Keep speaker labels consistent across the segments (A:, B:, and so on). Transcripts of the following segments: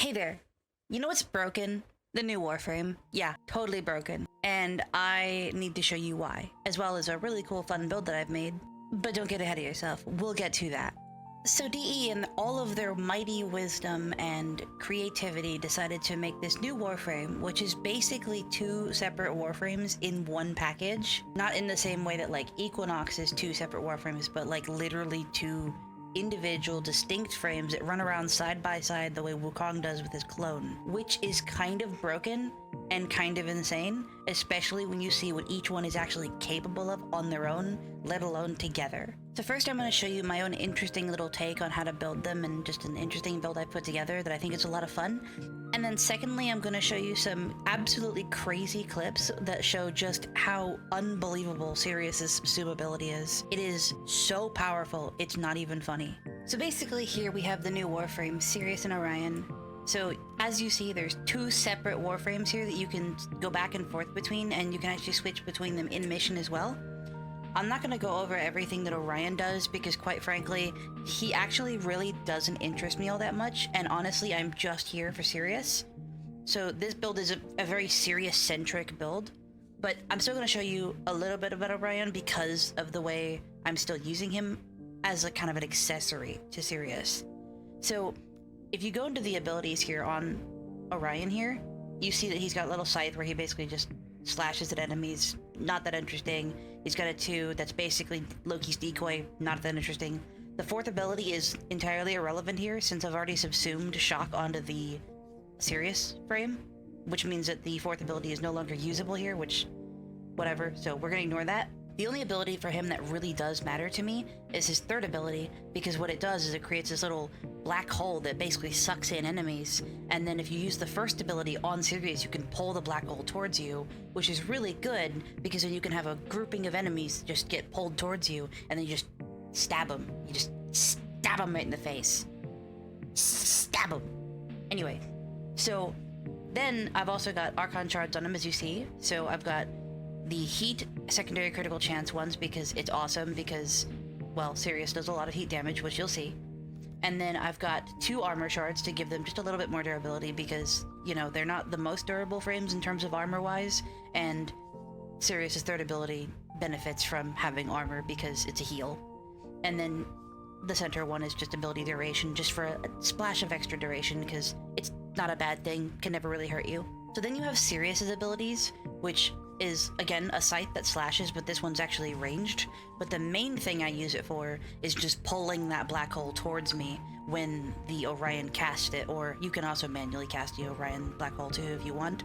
A: Hey there. You know what's broken? The new Warframe. Yeah, totally broken. And I need to show you why, as well as a really cool fun build that I've made. But don't get ahead of yourself. We'll get to that. So DE, in all of their mighty wisdom and creativity, decided to make this new Warframe, which is basically two separate Warframes in one package. Not in the same way that like Equinox is two separate Warframes, but like literally two individual distinct frames that run around side by side the way Wukong does with his clone, which is kind of broken and kind of insane, especially when you see what each one is actually capable of on their own, let alone together. So first I'm going to show you my own interesting little take on how to build them, and just an interesting build I put together that I think is a lot of fun. And then secondly, I'm going to show you some absolutely crazy clips that show just how unbelievable Sirius's subsume ability is. It is so powerful, it's not even funny. So basically here we have the new Warframe, Sirius and Orion. So as you see, there's two separate Warframes here that you can go back and forth between, and you can actually switch between them in mission as well. I'm not going to go over everything that Orion does because, quite frankly, he actually really doesn't interest me all that much, and honestly, I'm just here for Sirius. So this build is a very Sirius-centric build, but I'm still going to show you a little bit about Orion because of the way I'm still using him as a kind of an accessory to Sirius. So if you go into the abilities here on Orion here, you see that he's got a little scythe where he basically just slashes at enemies. Not that interesting. He's got a 2 that's basically Loki's decoy. Not that interesting. The fourth ability is entirely irrelevant here since I've already subsumed shock onto the Sirius frame, which means that the fourth ability is no longer usable here, which whatever, so we're gonna ignore that. The only ability for him that really does matter to me is his third ability, because what it does is it creates this little black hole that basically sucks in enemies, and then if you use the first ability on Sirius, you can pull the black hole towards you, which is really good, because then you can have a grouping of enemies just get pulled towards you, and then you just stab them. You just stab them right in the face. Stab them. Anyway, so then I've also got Archon shards on him, as you see, so I've got the heat secondary critical chance ones because it's awesome because, well, Sirius does a lot of heat damage, which you'll see. And then I've got 2 armor shards to give them just a little bit more durability because, you know, they're not the most durable frames in terms of armor-wise, and Sirius's third ability benefits from having armor because it's a heal. And then the center one is just ability duration, just for a splash of extra duration because it's not a bad thing, can never really hurt you. So then you have Sirius's abilities, which is, again, a scythe that slashes, but this one's actually ranged. But the main thing I use it for is just pulling that black hole towards me when the Orion casts it, or you can also manually cast the Orion black hole too if you want.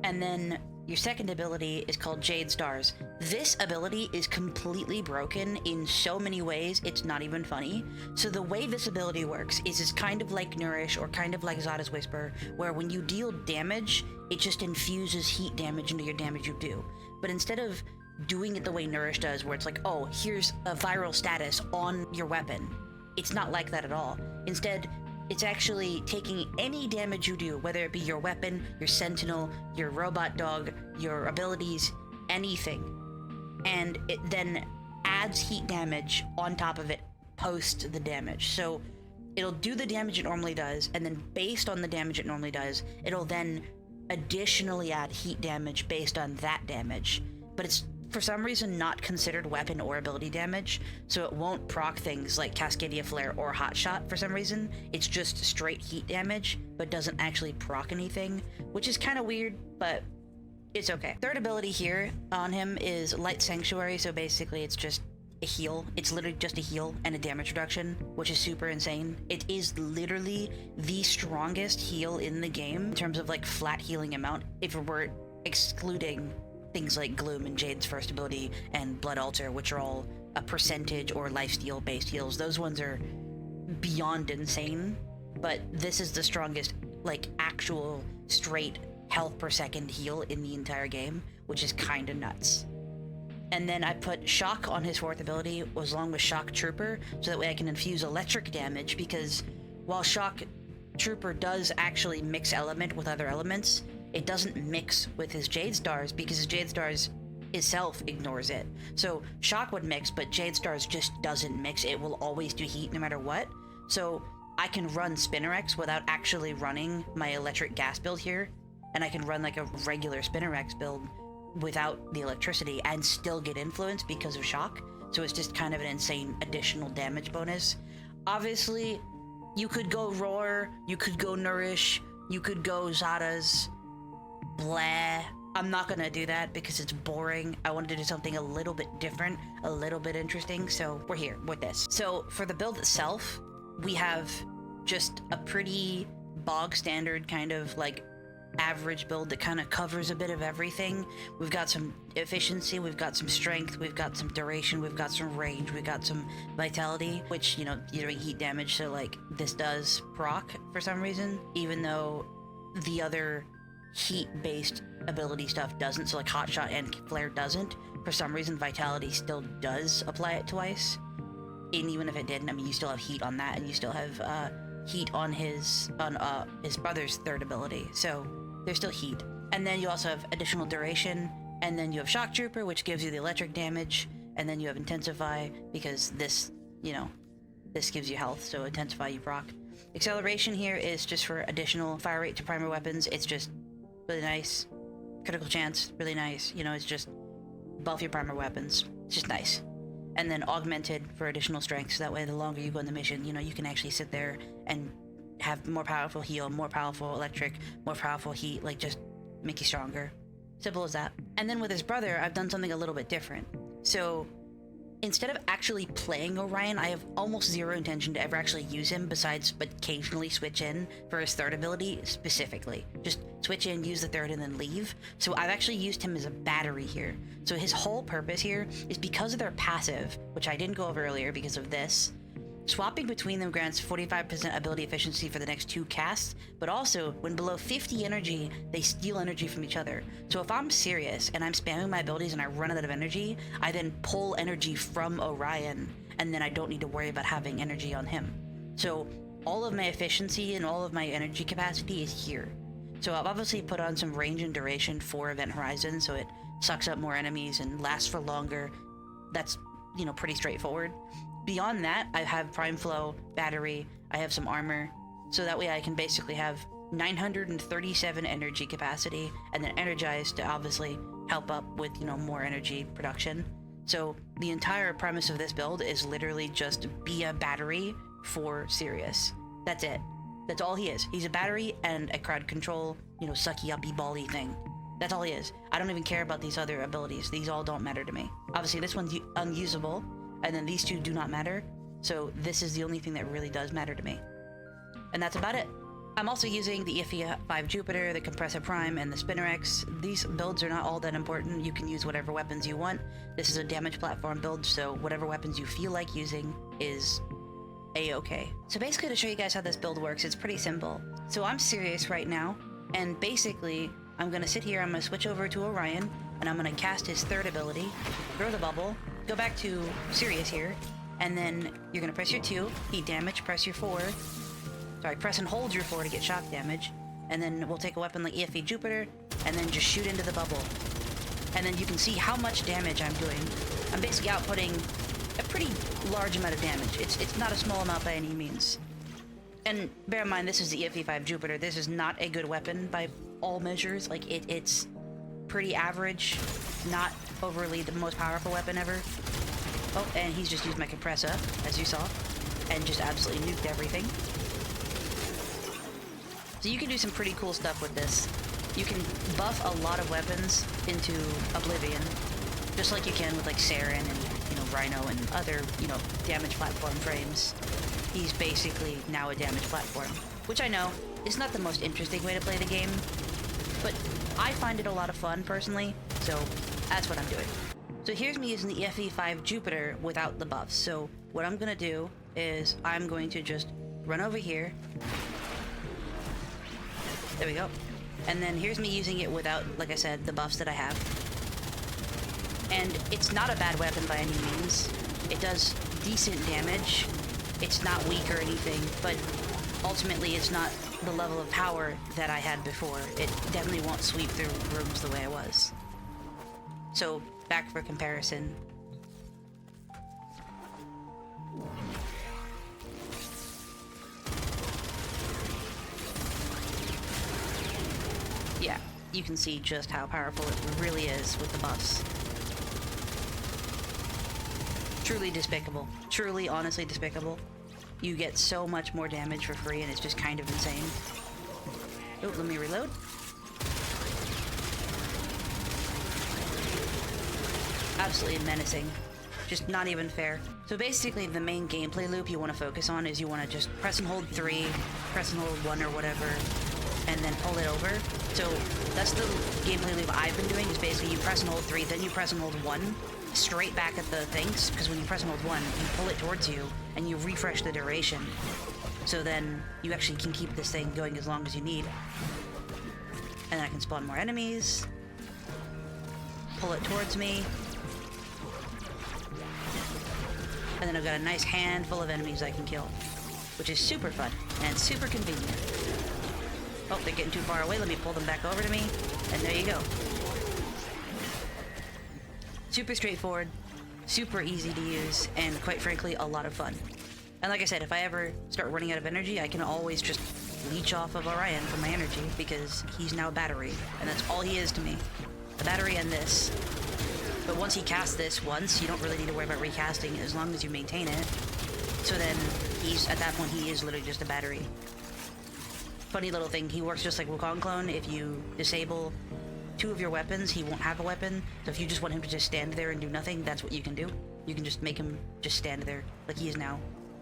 A: And then your second ability is called Jade Stars. This ability is completely broken in so many ways, it's not even funny. So the way this ability works is it's kind of like Nourish or kind of like Zada's Whisper, where when you deal damage, it just infuses heat damage into your damage you do. But instead of doing it the way Nourish does, where it's like, oh, here's a viral status on your weapon, it's not like that at all. Instead, it's actually taking any damage you do, whether it be your weapon, your sentinel, your robot dog, your abilities, anything, and it then adds heat damage on top of it post the damage. So it'll do the damage it normally does, and then based on the damage it normally does, it'll then additionally add heat damage based on that damage. But it's for some reason not considered weapon or ability damage, so it won't proc things like Cascadia Flare or Hot Shot for some reason. It's just straight heat damage, but doesn't actually proc anything, which is kind of weird, but it's okay. Third ability here on him is Light Sanctuary, so basically it's just a heal. It's literally just a heal and a damage reduction, which is super insane. It is literally the strongest heal in the game in terms of like flat healing amount, if we're excluding things like Gloom and Jade's first ability and Blood Altar, which are all a percentage or lifesteal based heals. Those ones are beyond insane, but this is the strongest, like, actual straight health per second heal in the entire game, which is kind of nuts. And then I put Shock on his fourth ability along with Shock Trooper, so that way I can infuse electric damage, because while Shock Trooper does actually mix element with other elements, it doesn't mix with his Jade Stars because his Jade Stars itself ignores it. So Shock would mix, but Jade Stars just doesn't mix. It will always do heat no matter what. So I can run Spinnerax without actually running my electric gas build here, and I can run like a regular Spinnerax build without the electricity and still get influence because of shock. So it's just kind of an insane additional damage bonus. Obviously, you could go Roar, you could go Nourish, you could go Zada's, blah. I'm not gonna do that because it's boring. I wanted to do something a little bit different, a little bit interesting, so we're here with this. So for the build itself, we have just a pretty bog standard kind of like average build that kind of covers a bit of everything. We've got some efficiency, we've got some strength, we've got some duration, we've got some range, we've got some vitality, which, you know, you're doing heat damage, so like this does proc for some reason, even though the other heat-based ability stuff doesn't. So like Hotshot and Flare doesn't. For some reason, Vitality still does apply it twice. And even if it didn't, I mean, you still have heat on that, and you still have heat on his brother's third ability. So there's still heat. And then you also have additional duration, and then you have Shock Trooper, which gives you the electric damage, and then you have Intensify, because this, you know, this gives you health, so Intensify you proc. Acceleration here is just for additional fire rate to primer weapons. It's just really nice. Critical chance, really nice. You know, it's just buff your primer weapons. It's just nice. And then augmented for additional strength, so that way the longer you go in the mission, you know, you can actually sit there and have more powerful heal, more powerful electric, more powerful heat, like just make you stronger. Simple as that. And then with his brother, I've done something a little bit different. So instead of actually playing Orion, I have almost zero intention to ever actually use him, besides occasionally switch in for his third ability specifically. Just switch in, use the third, and then leave. So I've actually used him as a battery here. So his whole purpose here is because of their passive, which I didn't go over earlier because of this. Swapping between them grants 45% ability efficiency for the next 2 casts, but also, when below 50 energy, they steal energy from each other. So if I'm Sirius and I'm spamming my abilities and I run out of energy, I then pull energy from Orion, and then I don't need to worry about having energy on him. So all of my efficiency and all of my energy capacity is here. So I've obviously put on some range and duration for Event Horizon, so it sucks up more enemies and lasts for longer. That's, you know, pretty straightforward. Beyond that, I have Prime Flow, Battery, I have some armor, so that way I can basically have 937 energy capacity, and then Energize to obviously help up with, you know, more energy production. So the entire premise of this build is literally just be a battery for Sirius. That's it. That's all he is. He's a battery and a crowd control, you know, sucky uppy bally thing. That's all he is. I don't even care about these other abilities. These all don't matter to me. Obviously, this one's unusable, and then these two do not matter, so this is the only thing that really does matter to me. And that's about it. I'm also using the EFE5 Jupiter, the Compressor Prime, and the Spinnerax. These builds are not all that important. You can use whatever weapons you want. This is a damage platform build, so whatever weapons you feel like using is a-okay. So basically, to show you guys how this build works, it's pretty simple. So I'm Sirius right now, and basically, I'm gonna sit here, I'm gonna switch over to Orion, and I'm gonna cast his third ability, throw the bubble, go back to Sirius here, and then you're gonna press your 2, heat damage, press your 4, sorry, press and hold your 4 to get shock damage, and then we'll take a weapon like EFE Jupiter, and then just shoot into the bubble. And then you can see how much damage I'm doing. I'm basically outputting a pretty large amount of damage. It's not a small amount by any means. And bear in mind, this is the EFE5 Jupiter. This is not a good weapon by all measures. Like, it's pretty average, not overly the most powerful weapon ever. Oh, and he's just used my compressor, as you saw, and just absolutely nuked everything. So you can do some pretty cool stuff with this. You can buff a lot of weapons into Oblivion, just like you can with like Saren and, you know, Rhino and other, you know, damage platform frames. He's basically now a damage platform, which I know is not the most interesting way to play the game, but I find it a lot of fun personally, so that's what I'm doing. So here's me using the EFE5 Jupiter without the buffs. So what I'm gonna do is I'm going to just run over here. There we go. And then here's me using it without, like I said, the buffs that I have. And it's not a bad weapon by any means. It does decent damage. It's not weak or anything, but ultimately it's not the level of power that I had before. It definitely won't sweep through rooms the way I was. So, back for comparison. yeah, you can see just how powerful it really is with the buffs. Truly despicable. Truly, honestly despicable. You get so much more damage for free, and it's just kind of insane. Oh, let me reload. Absolutely menacing. Just not even fair. So basically, the main gameplay loop you want to focus on is you want to just press and hold 3, press and hold 1 or whatever, and then pull it over. So that's the gameplay loop I've been doing, is basically you press and hold 3, then you press and hold 1, straight back at the things, because when you press and hold 1, you pull it towards you, and you refresh the duration. So then you actually can keep this thing going as long as you need. And then I can spawn more enemies, pull it towards me, and then I've got a nice handful of enemies I can kill, which is super fun and super convenient. Oh, they're getting too far away. Let me pull them back over to me, and there you go. Super straightforward, super easy to use, and quite frankly, a lot of fun. And like I said, if I ever start running out of energy, I can always just leech off of Orion for my energy, because he's now a battery, and that's all he is to me. A battery and this. But once he casts this once, you don't really need to worry about recasting as long as you maintain it. So then, at that point, he is literally just a battery. Funny little thing, he works just like Wukong Clone. If you disable 2 of your weapons, he won't have a weapon. So if you just want him to just stand there and do nothing, that's what you can do. You can just make him just stand there like he is now.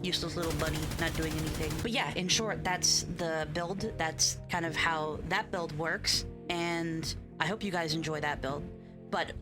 A: Useless little bunny, not doing anything. But yeah, in short, that's the build. That's kind of how that build works. And I hope you guys enjoy that build. But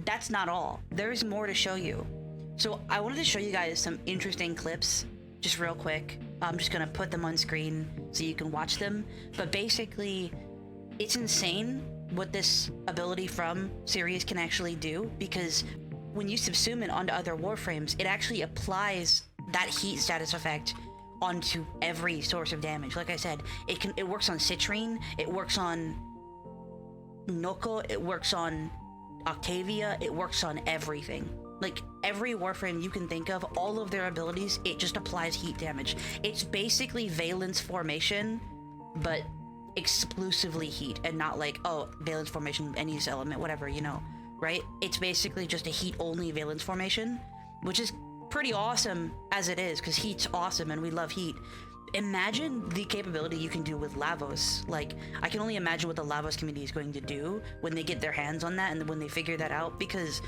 A: that's not all. There's more to show you. So I wanted to show you guys some interesting clips, just real quick. I'm just gonna put them on screen so you can watch them. But basically, it's insane what this ability from Sirius can actually do, because when you subsume it onto other Warframes, it actually applies that heat status effect onto every source of damage. Like I said, it works on Citrine, it works on Noko, it works on Octavia, it works on everything. Like, every Warframe you can think of, all of their abilities, it just applies heat damage. It's basically Valence Formation, but exclusively heat, and not like, oh, Valence Formation, any element, whatever, you know, right? It's basically just a heat-only Valence Formation, which is pretty awesome as it is, because heat's awesome, and we love heat. Imagine the capability you can do with Lavos. Like, I can only imagine what the Lavos community is going to do when they get their hands on that and when they figure that out, because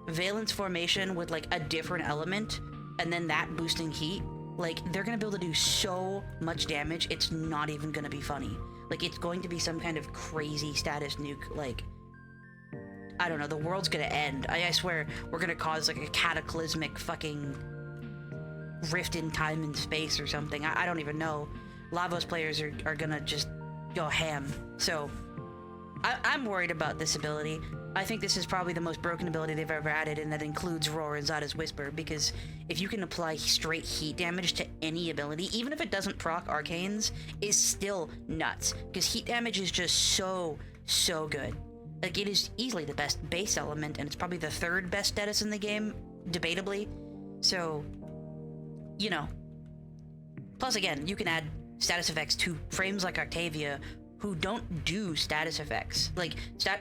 A: Valence Formation with like a different element and then that boosting heat, like, they're gonna be able to do so much damage, it's not even gonna be funny. Like, it's going to be some kind of crazy status nuke. Like, I don't know, the world's gonna end. I swear we're gonna cause like a cataclysmic fucking rift in time and space or something. I don't even know. Lavos players are gonna just go ham. So I'm worried about this ability. I think this is probably the most broken ability they've ever added, and that includes Roar and Zada's Whisper, because if you can apply straight heat damage to any ability, even if it doesn't proc arcanes, is still nuts, because heat damage is just so good. Like, it is easily the best base element, and it's probably the 3rd best status in the game, debatably. So, you know. Plus, again, you can add status effects to frames like Octavia, who don't do status effects. Like,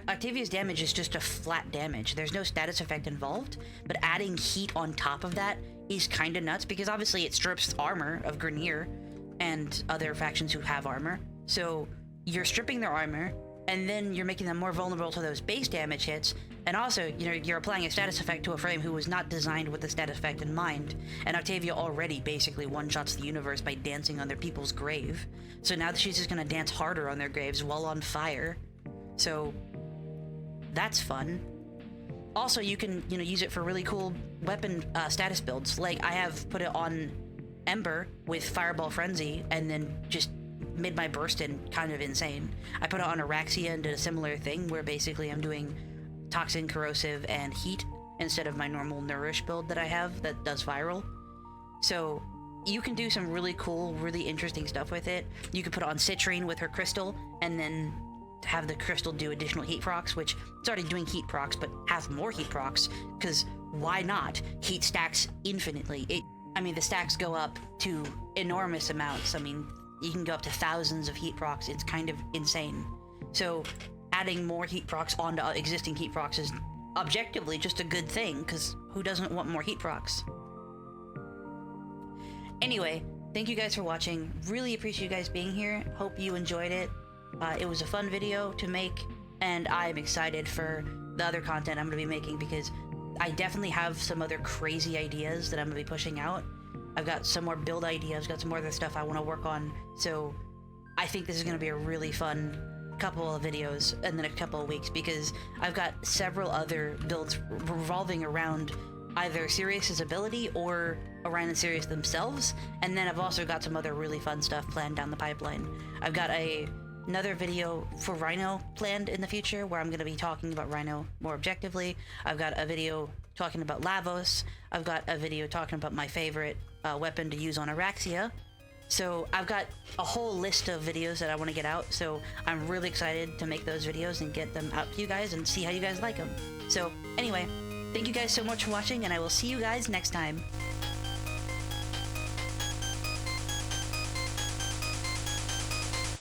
A: Octavia's damage is just a flat damage. There's no status effect involved, but adding heat on top of that is kind of nuts, because obviously it strips armor of Grineer and other factions who have armor. So you're stripping their armor, and then you're making them more vulnerable to those base damage hits, and also, you know, you're applying a status effect to a frame who was not designed with the status effect in mind, and Octavia already basically one-shots the universe by dancing on their people's grave, so now she's just gonna dance harder on their graves while on fire. So that's fun. Also, you can, you know, use it for really cool weapon status builds. Like, I have put it on Ember with Fireball Frenzy, and then just made my burst in kind of insane. I put it on Araxia and did a similar thing, where basically I'm doing Toxin, Corrosive, and Heat instead of my normal Nourish build that I have that does Viral. So you can do some really cool, really interesting stuff with it. You can put it on Citrine with her Crystal, and then have the Crystal do additional heat procs, which it's already doing heat procs, but have more heat procs, because why not? Heat stacks infinitely. I mean, the stacks go up to enormous amounts. I mean, you can go up to thousands of heat procs. It's kind of insane. So adding more heat procs onto existing heat procs is objectively just a good thing, because who doesn't want more heat procs? Anyway, thank you guys for watching. Really appreciate you guys being here. Hope you enjoyed it. It was a fun video to make, and I'm excited for the other content I'm going to be making, because I definitely have some other crazy ideas that I'm going to be pushing out. I've got some more build ideas, got some more other stuff I want to work on, so I think this is going to be a really fun couple of videos in the next couple of weeks, because I've got several other builds revolving around either Sirius's ability or Orion and Sirius themselves, and then I've also got some other really fun stuff planned down the pipeline. I've got another video for Rhino planned in the future, where I'm going to be talking about Rhino more objectively. I've got a video talking about Lavos. I've got a video talking about my favorite weapon to use on Araxia. So I've got a whole list of videos that I want to get out, so I'm really excited to make those videos and get them out to you guys and see how you guys like them. So anyway, thank you guys so much for watching, and I will see you guys next time.